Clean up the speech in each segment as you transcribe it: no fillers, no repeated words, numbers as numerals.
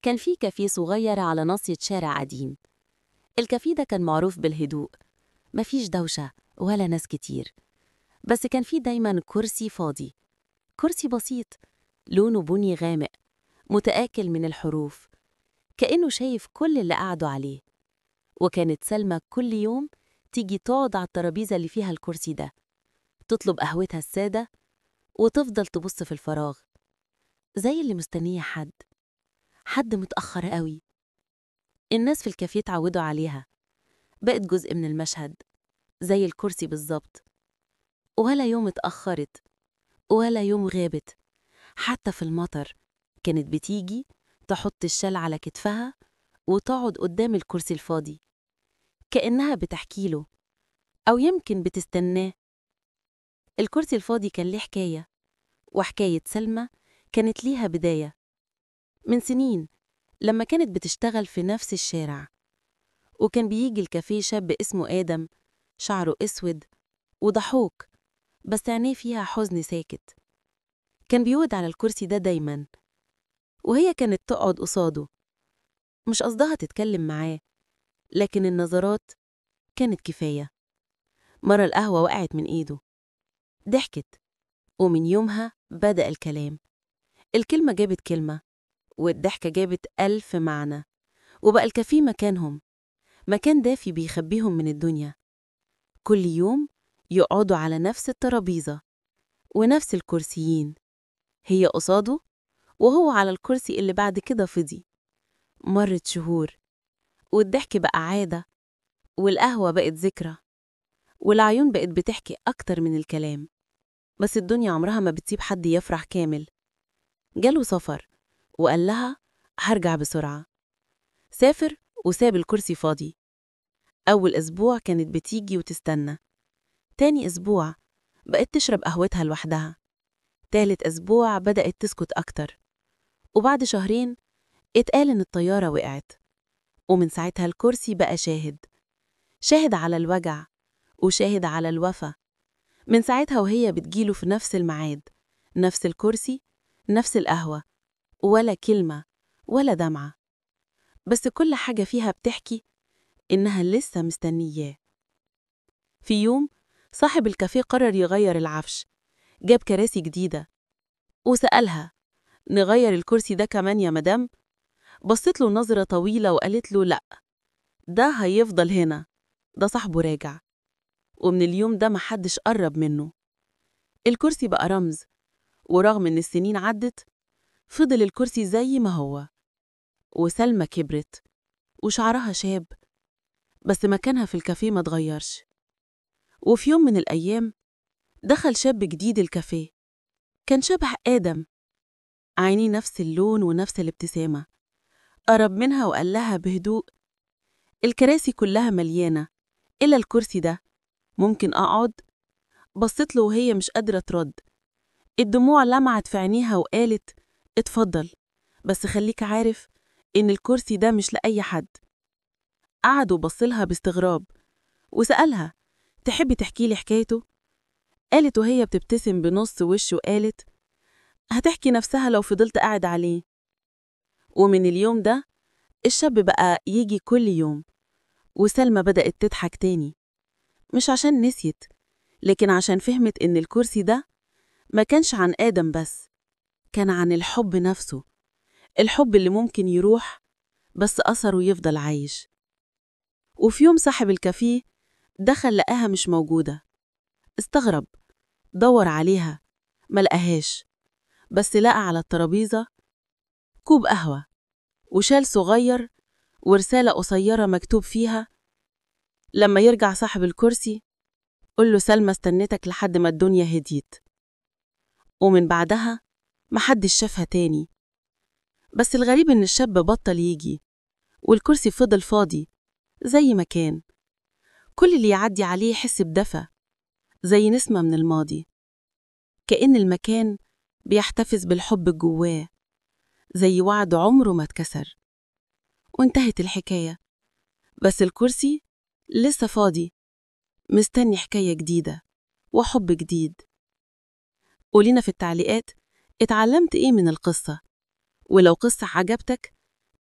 كان في كافيه صغير على ناصية شارع قديم. الكافيه ده كان معروف بالهدوء، مفيش دوشة ولا ناس كتير، بس كان فيه دايما كرسي فاضي، كرسي بسيط لونه بني غامق متآكل من الحروف، كأنه شايف كل اللي قعدوا عليه. وكانت سلمى كل يوم تيجي تقعد على الترابيزة اللي فيها الكرسي ده، تطلب قهوتها السادة وتفضل تبص في الفراغ زي اللي مستنية حد متأخر قوي. الناس في الكافيه اتعودوا عليها، بقت جزء من المشهد زي الكرسي بالظبط. ولا يوم اتأخرت ولا يوم غابت، حتى في المطر كانت بتيجي تحط الشال على كتفها وتقعد قدام الكرسي الفاضي، كأنها بتحكيله أو يمكن بتستناه. الكرسي الفاضي كان ليه حكاية، وحكاية سلمى كانت ليها بداية من سنين لما كانت بتشتغل في نفس الشارع، وكان بيجي الكافيه شاب اسمه آدم، شعره أسود وضحوك بس عينيه فيها حزن ساكت. كان بيقعد على الكرسي ده دايما، وهي كانت تقعد قصاده، مش قصدها تتكلم معاه، لكن النظرات كانت كفاية. مرة القهوة وقعت من إيده، ضحكت، ومن يومها بدأ الكلام. الكلمة جابت كلمة، والضحكة جابت 1000 معنى، وبقى الكافيه مكانهم، مكان دافي بيخبيهم من الدنيا. كل يوم يقعدوا على نفس الترابيزة ونفس الكرسيين، هي قصاده وهو على الكرسي اللي بعد كده فضي. مرت شهور، والضحك بقى عادة، والقهوة بقت ذكرى، والعيون بقت بتحكي أكتر من الكلام. بس الدنيا عمرها ما بتسيب حد يفرح كامل. جاله سفر وقال لها هرجع بسرعة. سافر وساب الكرسي فاضي. أول أسبوع كانت بتيجي وتستنى، تاني أسبوع بقت تشرب قهوتها لوحدها، تالت أسبوع بدأت تسكت أكتر، وبعد شهرين اتقال إن الطيارة وقعت. ومن ساعتها الكرسي بقى شاهد على الوجع وشاهد على الوفا. من ساعتها وهي بتجيله في نفس الميعاد، نفس الكرسي، نفس القهوة، ولا كلمة ولا دمعة، بس كل حاجة فيها بتحكي إنها لسه مستنياه. في يوم صاحب الكافيه قرر يغير العفش، جاب كراسي جديدة وسألها نغير الكرسي ده كمان يا مدام؟ بصت له نظرة طويلة وقالت له لأ، ده هيفضل هنا، ده صاحبه راجع. ومن اليوم ده محدش قرب منه. الكرسي بقى رمز، ورغم إن السنين عدت فضل الكرسي زي ما هو. وسلمى كبرت وشعرها شاب، بس مكانها في الكافيه ما اتغيرش. وفي يوم من الأيام دخل شاب جديد الكافيه، كان شبه آدم، عينيه نفس اللون ونفس الابتسامة. قرب منها وقال لها بهدوء الكراسي كلها مليانة إلا الكرسي ده، ممكن أقعد؟ بصت له وهي مش قادرة ترد، الدموع لمعت في عينيها وقالت اتفضل، بس خليك عارف إن الكرسي ده مش لأي حد. قعد وبصلها باستغراب وسألها تحبي تحكي لي حكايته؟ قالت وهي بتبتسم بنص وش وقالت هتحكي نفسها لو فضلت قاعد عليه. ومن اليوم ده الشاب بقى يجي كل يوم، وسلمى بدأت تضحك تاني، مش عشان نسيت، لكن عشان فهمت إن الكرسي ده ما كانش عن آدم بس، كان عن الحب نفسه، الحب اللي ممكن يروح بس أثره يفضل عايش. وفي يوم صاحب الكافيه دخل لقاها مش موجودة، استغرب، دور عليها ملقاهاش، بس لقى على الترابيزة كوب قهوة وشال صغير ورسالة قصيرة مكتوب فيها لما يرجع صاحب الكرسي قل له سلمى استنتك لحد ما الدنيا هديت. ومن بعدها محدش شافها تاني. بس الغريب إن الشاب بطل يجي، والكرسي فضل فاضي زي ما كان. كل اللي يعدي عليه يحس بدفى، زي نسمة من الماضي، كأن المكان بيحتفظ بالحب جواه، زي وعد عمره ما اتكسر. وانتهت الحكاية، بس الكرسي لسه فاضي، مستني حكاية جديدة وحب جديد. قولينا في التعليقات اتعلمت ايه من القصة، ولو قصة عجبتك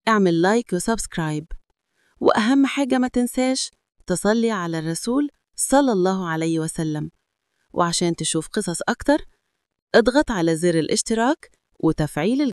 اعمل لايك وسبسكرايب، وأهم حاجة ما تنساش تصلي على الرسول صلى الله عليه وسلم. وعشان تشوف قصص أكتر اضغط على زر الاشتراك وتفعيل